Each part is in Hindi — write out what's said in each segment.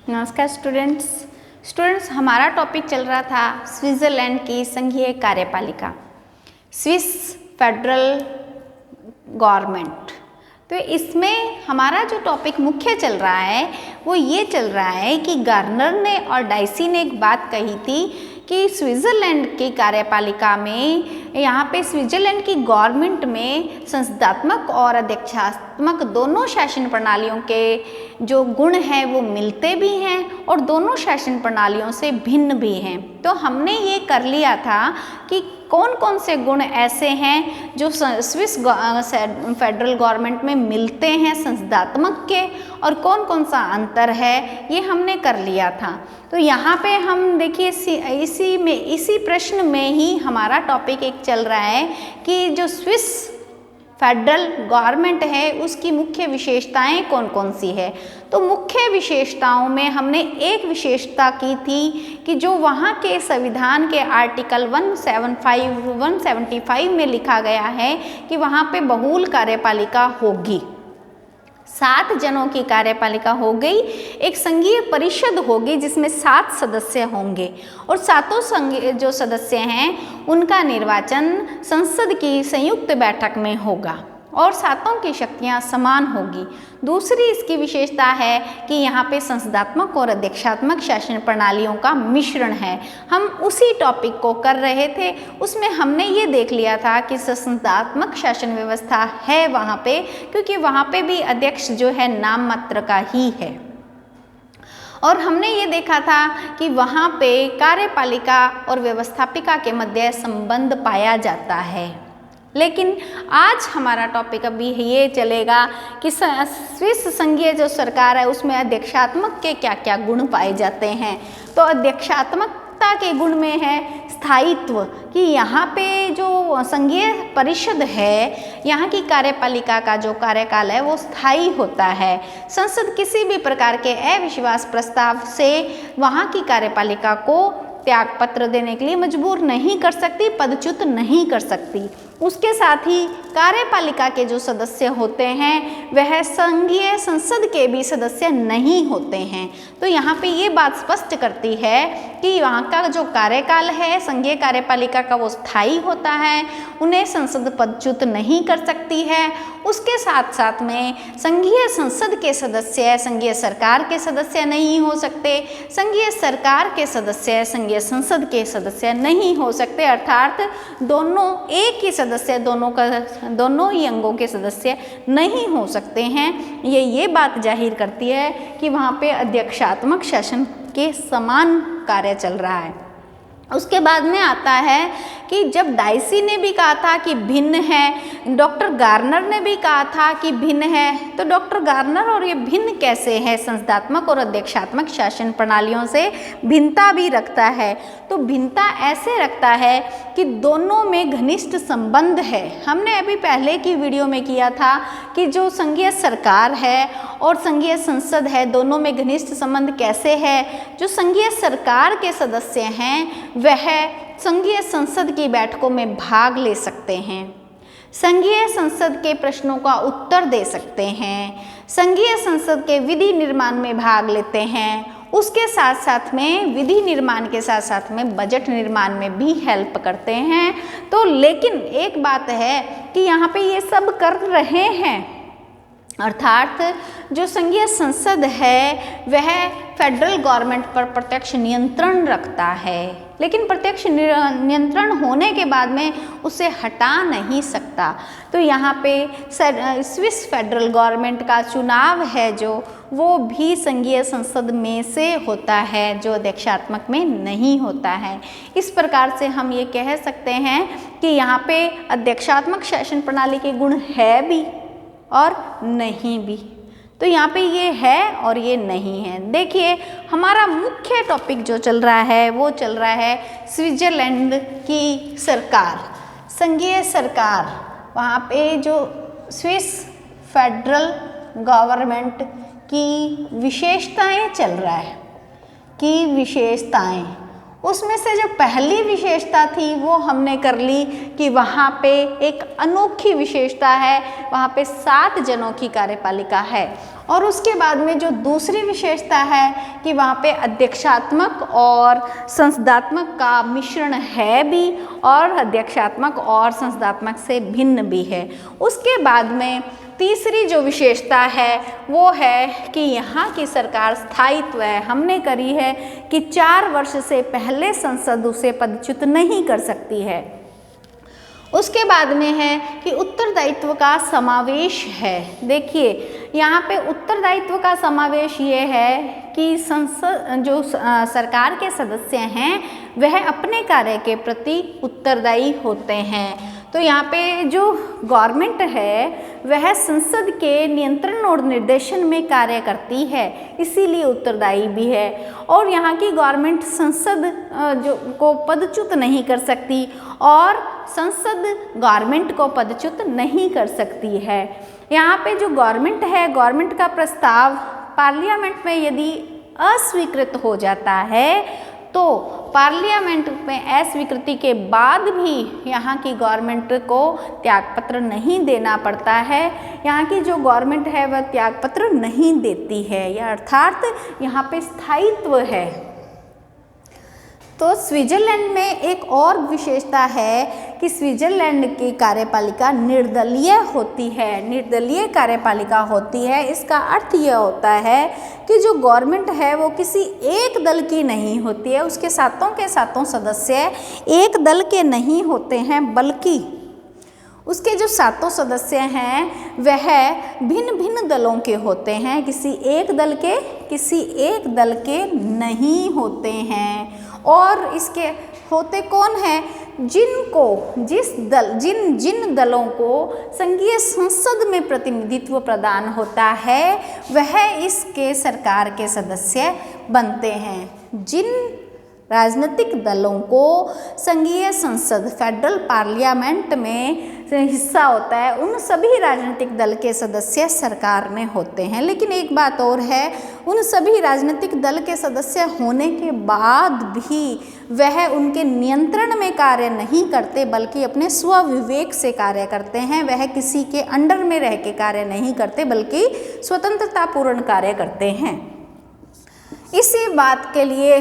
नमस्कार स्टूडेंट्स हमारा टॉपिक चल रहा था स्विट्ज़रलैंड की संघीय कार्यपालिका, स्विस फेडरल गवर्नमेंट। तो इसमें हमारा जो टॉपिक मुख्य चल रहा है वो ये चल रहा है कि गार्नर ने और डाइसी ने एक बात कही थी कि स्विट्ज़रलैंड की कार्यपालिका में यहाँ पे स्विट्ज़रलैंड की गवर्नमेंट में संसदात्मक और अध्यक्षात्मक दोनों शासन प्रणालियों के जो गुण हैं वो मिलते भी हैं और दोनों शासन प्रणालियों से भिन्न भी हैं। तो हमने ये कर लिया था कि कौन कौन से गुण ऐसे हैं जो स्विस फेडरल गवर्नमेंट में मिलते हैं संसदात्मक के और कौन कौन सा अंतर है ये हमने कर लिया था। तो यहाँ पे हम देखिए इसी प्रश्न में ही हमारा टॉपिक एक चल रहा है कि जो स्विस फेडरल गवर्नमेंट है उसकी मुख्य विशेषताएं कौन कौन सी है। तो मुख्य विशेषताओं में हमने एक विशेषता की थी कि जो वहाँ के संविधान के आर्टिकल 175 में लिखा गया है कि वहाँ पे बहुल कार्यपालिका होगी, 7 जनों की कार्यपालिका हो गई, एक संघीय परिषद होगी जिसमें 7 सदस्य होंगे और सातों संघीय जो सदस्य हैं उनका निर्वाचन संसद की संयुक्त बैठक में होगा और सातों की शक्तियां समान होगी। दूसरी इसकी विशेषता है कि यहाँ पे संसदात्मक और अध्यक्षात्मक शासन प्रणालियों का मिश्रण है। हम उसी टॉपिक को कर रहे थे, उसमें हमने ये देख लिया था कि संसदात्मक शासन व्यवस्था है वहाँ पे, क्योंकि वहाँ पे भी अध्यक्ष जो है नाम मात्र का ही है। और हमने ये देखा था कि वहाँ पे कार्यपालिका और व्यवस्थापिका के मध्य संबंध पाया जाता है। लेकिन आज हमारा टॉपिक अभी ये चलेगा कि स्विस संघीय जो सरकार है उसमें अध्यक्षात्मक के क्या क्या गुण पाए जाते हैं। तो अध्यक्षात्मकता के गुण में है स्थायित्व, कि यहाँ पे जो संघीय परिषद है यहाँ की कार्यपालिका का जो कार्यकाल है वो स्थायी होता है। संसद किसी भी प्रकार के अविश्वास प्रस्ताव से वहाँ की कार्यपालिका को त्याग पत्र देने के लिए मजबूर नहीं कर सकती, पदच्युत नहीं कर सकती। उसके साथ ही कार्यपालिका के जो सदस्य होते हैं वह संघीय संसद के भी सदस्य नहीं होते हैं। तो यहाँ पे ये बात स्पष्ट करती है कि वहाँ का जो कार्यकाल है संघीय कार्यपालिका का वो स्थायी होता है, उन्हें संसद पदच्युत नहीं कर सकती है। उसके साथ साथ में संघीय संसद के सदस्य संघीय सरकार के सदस्य नहीं हो सकते, संघीय सरकार के सदस्य संघीय संसद के सदस्य नहीं हो सकते, अर्थात दोनों एक ही सदस्य दोनों ही अंगों के सदस्य नहीं हो सकते हैं। ये बात जाहिर करती है कि वहाँ पे अध्यक्षात्मक शासन के समान कार्य चल रहा है। उसके बाद में आता है कि जब डाइसी ने भी कहा था कि भिन्न है, डॉक्टर गार्नर ने भी कहा था कि भिन्न है, तो डॉक्टर गार्नर और ये भिन्न कैसे है, संसदात्मक और अध्यक्षात्मक शासन प्रणालियों से भिन्नता भी रखता है। तो भिन्नता ऐसे रखता है कि दोनों में घनिष्ठ संबंध है। हमने अभी पहले की वीडियो में किया था कि जो संघीय सरकार है और संघीय संसद है दोनों में घनिष्ठ संबंध कैसे है। जो संघीय सरकार के सदस्य हैं वह संघीय संसद की बैठकों में भाग ले सकते हैं, संघीय संसद के प्रश्नों का उत्तर दे सकते हैं, संघीय संसद के विधि निर्माण में भाग लेते हैं, उसके साथ साथ में विधि निर्माण के साथ साथ में बजट निर्माण में भी हेल्प करते हैं। तो लेकिन एक बात है कि यहाँ पे ये सब कर रहे हैं, अर्थात जो संघीय संसद है वह फेडरल गवर्नमेंट पर प्रत्यक्ष नियंत्रण रखता है, लेकिन प्रत्यक्ष नियंत्रण होने के बाद में उसे हटा नहीं सकता। तो यहाँ पे स्विस फेडरल गवर्नमेंट का चुनाव है जो वो भी संघीय संसद में से होता है, जो अध्यक्षात्मक में नहीं होता है। इस प्रकार से हम ये कह सकते हैं कि यहाँ पे अध्यक्षात्मक शासन प्रणाली के गुण है भी और नहीं भी। तो यहाँ पे ये है और ये नहीं है। देखिए हमारा मुख्य टॉपिक जो चल रहा है वो चल रहा है स्विट्ज़रलैंड की सरकार, संघीय सरकार। वहाँ पे जो स्विस फेडरल गवर्नमेंट की विशेषताएं चल रहा है, की विशेषताएं उसमें से जो पहली विशेषता थी वो हमने कर ली कि वहाँ पे एक अनोखी विशेषता है, वहाँ पे 7 जनों की कार्यपालिका है। और उसके बाद में जो दूसरी विशेषता है कि वहाँ पे अध्यक्षात्मक और संसदात्मक का मिश्रण है भी, और अध्यक्षात्मक और संसदात्मक से भिन्न भी है। उसके बाद में तीसरी जो विशेषता है वो है कि यहाँ की सरकार स्थायित्व है, हमने करी है कि 4 वर्ष से पहले संसद उसे पदच्युत नहीं कर सकती है। उसके बाद में है कि उत्तरदायित्व का समावेश है। देखिए यहाँ पे उत्तरदायित्व का समावेश ये है कि संसद जो सरकार के सदस्य हैं वह अपने कार्य के प्रति उत्तरदायी होते हैं। तो यहाँ पे जो गवर्नमेंट है वह संसद के नियंत्रण और निर्देशन में कार्य करती है, इसीलिए उत्तरदायी भी है। और यहाँ की गवर्नमेंट संसद जो को पदच्युत नहीं कर सकती और संसद गवर्नमेंट को पदच्युत नहीं कर सकती है। यहाँ पे जो गवर्नमेंट है, गवर्नमेंट का प्रस्ताव पार्लियामेंट में यदि अस्वीकृत हो जाता है तो पार्लियामेंट में अस्वीकृति के बाद भी यहाँ की गवर्नमेंट को त्यागपत्र नहीं देना पड़ता है। यहाँ की जो गवर्नमेंट है वह त्यागपत्र नहीं देती है, या अर्थात यहाँ पे स्थायित्व है। तो स्विट्जरलैंड में एक और विशेषता है कि स्विट्जरलैंड की कार्यपालिका निर्दलीय होती है, निर्दलीय कार्यपालिका होती है। इसका अर्थ यह होता है कि जो गवर्नमेंट है वो किसी एक दल की नहीं होती है, उसके सातों के सातों सदस्य एक दल के नहीं होते हैं, बल्कि उसके जो सातों सदस्य हैं वह भिन्न भिन्न दलों के होते हैं, किसी एक दल के नहीं होते हैं। और इसके होते कौन हैं? जिन दलों को संघीय संसद में प्रतिनिधित्व प्रदान होता है वह इसके सरकार के सदस्य बनते हैं। जिन राजनीतिक दलों को संघीय संसद फेडरल पार्लियामेंट में हिस्सा होता है उन सभी राजनीतिक दल के सदस्य सरकार में होते हैं। लेकिन एक बात और है, उन सभी राजनीतिक दल के सदस्य होने के बाद भी वह उनके नियंत्रण में कार्य नहीं करते, बल्कि अपने स्वविवेक से कार्य करते हैं। वह किसी के अंडर में रह के कार्य नहीं करते, बल्कि स्वतंत्रतापूर्ण कार्य करते हैं। इसी बात के लिए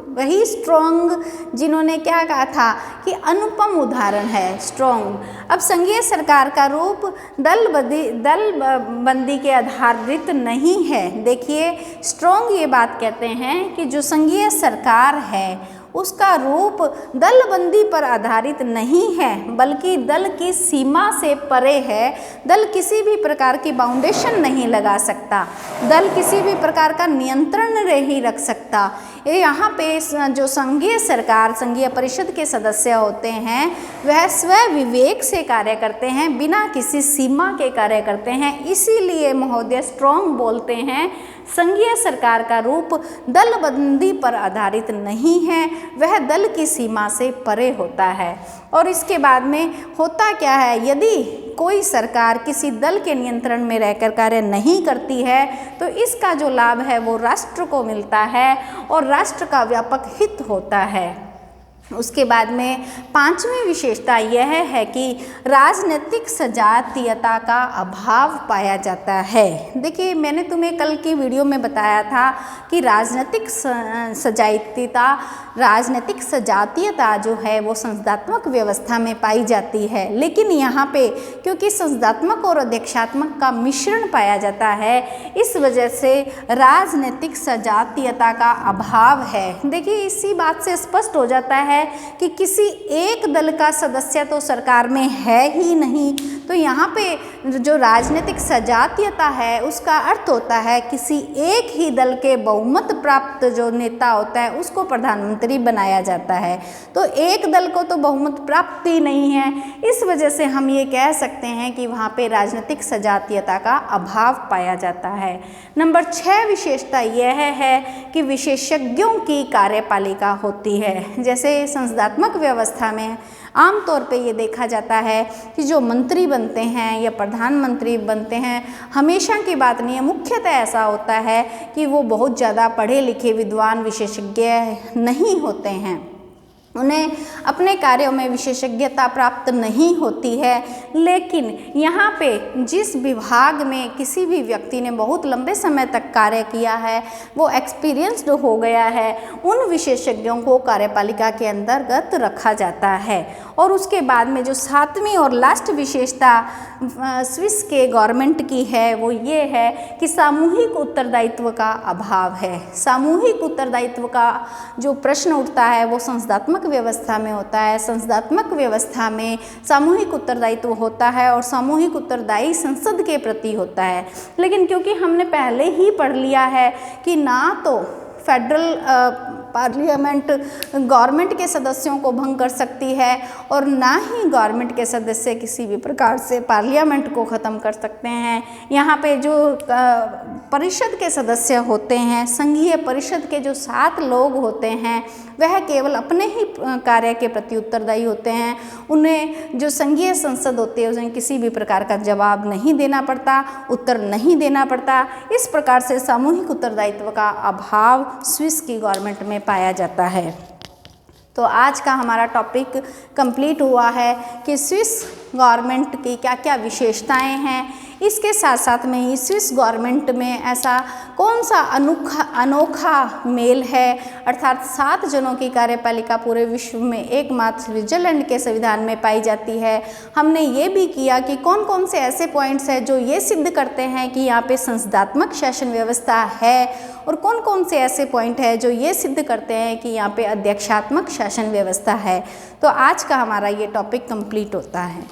वही स्ट्रॉन्ग जिन्होंने क्या कहा था कि अनुपम उदाहरण है स्ट्रॉन्ग। अब संघीय सरकार का रूप दल बंदी के आधारित नहीं है। देखिए स्ट्रॉन्ग ये बात कहते हैं कि जो संघीय सरकार है उसका रूप दलबंदी पर आधारित नहीं है, बल्कि दल की सीमा से परे है। दल किसी भी प्रकार की बाउंडेशन नहीं लगा सकता, दल किसी भी प्रकार का नियंत्रण नहीं रख सकता। यहाँ पे जो संघीय सरकार, संघीय परिषद के सदस्य होते हैं वह स्वविवेक से कार्य करते हैं, बिना किसी सीमा के कार्य करते हैं। इसीलिए महोदय स्ट्रॉन्ग बोलते हैं संघीय सरकार का रूप दलबंदी पर आधारित नहीं है, वह दल की सीमा से परे होता है। और इसके बाद में होता क्या है, यदि कोई सरकार किसी दल के नियंत्रण में रहकर कार्य नहीं करती है तो इसका जो लाभ है वो राष्ट्र को मिलता है और राष्ट्र का व्यापक हित होता है। उसके बाद में 5वीं विशेषता यह है कि राजनीतिक सजातीयता का अभाव पाया जाता है। देखिए मैंने तुम्हें कल की वीडियो में बताया था कि राजनीतिक सजातीयता जो है वो संसदात्मक व्यवस्था में पाई जाती है, लेकिन यहाँ पे क्योंकि संसदात्मक और अध्यक्षात्मक का मिश्रण पाया जाता है, इस वजह से राजनीतिक सजातीयता का अभाव है। देखिए इसी बात से स्पष्ट हो जाता है कि किसी एक दल का सदस्य तो सरकार में है ही नहीं, तो यहाँ पे जो राजनीतिक सजातीयता है उसका अर्थ होता है किसी एक ही दल के बहुमत प्राप्त जो नेता होता है उसको प्रधानमंत्री बनाया जाता है। तो एक दल को तो बहुमत प्राप्त ही नहीं है, इस वजह से हम ये कह सकते हैं कि वहाँ पे राजनीतिक सजातीयता का अभाव पाया जाता है। नंबर 6 विशेषता यह है कि विशेषज्ञों की कार्यपालिका होती है। जैसे संसदात्मक व्यवस्था में आमतौर पे ये देखा जाता है कि जो मंत्री बनते हैं या प्रधानमंत्री बनते हैं, हमेशा की बात नहीं है, मुख्यतः ऐसा होता है कि वो बहुत ज़्यादा पढ़े लिखे विद्वान विशेषज्ञ नहीं होते हैं, उन्हें अपने कार्यों में विशेषज्ञता प्राप्त नहीं होती है। लेकिन यहाँ पे जिस विभाग में किसी भी व्यक्ति ने बहुत लंबे समय तक कार्य किया है, वो एक्सपीरियंस्ड हो गया है, उन विशेषज्ञों को कार्यपालिका के अंतर्गत रखा जाता है। और उसके बाद में जो 7वीं और लास्ट विशेषता स्विस के गवर्नमेंट की है वो ये है कि सामूहिक उत्तरदायित्व का अभाव है। सामूहिक उत्तरदायित्व का जो प्रश्न उठता है वो संसदात्मक व्यवस्था में होता है। संसदात्मक व्यवस्था में सामूहिक उत्तरदायित्व होता है और सामूहिक उत्तरदायी संसद के प्रति होता है। लेकिन क्योंकि हमने पहले ही पढ़ लिया है कि ना तो फेडरल पार्लियामेंट गवर्नमेंट के सदस्यों को भंग कर सकती है और ना ही गवर्नमेंट के सदस्य किसी भी प्रकार से पार्लियामेंट को ख़त्म कर सकते हैं। यहाँ पे जो परिषद के सदस्य होते हैं, संघीय परिषद के जो 7 लोग होते हैं, वह केवल अपने ही कार्य के प्रति उत्तरदायी होते हैं। उन्हें जो संघीय संसद होती है उन्हें किसी भी प्रकार का जवाब नहीं देना पड़ता, उत्तर नहीं देना पड़ता। इस प्रकार से सामूहिक उत्तरदायित्व का अभाव स्विस की गवर्नमेंट में पाया जाता है। तो आज का हमारा टॉपिक कंप्लीट हुआ है कि स्विस गवर्नमेंट की क्या क्या विशेषताएं हैं। इसके साथ साथ में ही स्विस गवर्नमेंट में ऐसा कौन सा अनोखा मेल है, अर्थात 7 जनों की कार्यपालिका पूरे विश्व में एकमात्र स्विट्जरलैंड के संविधान में पाई जाती है। हमने ये भी किया कि कौन कौन से ऐसे पॉइंट्स हैं जो ये सिद्ध करते हैं कि यहाँ पे संसदात्मक शासन व्यवस्था है और कौन कौन से ऐसे पॉइंट हैं जो ये सिद्ध करते हैं कि यहाँ पे अध्यक्षात्मक शासन व्यवस्था है। तो आज का हमारा ये टॉपिक कंप्लीट होता है।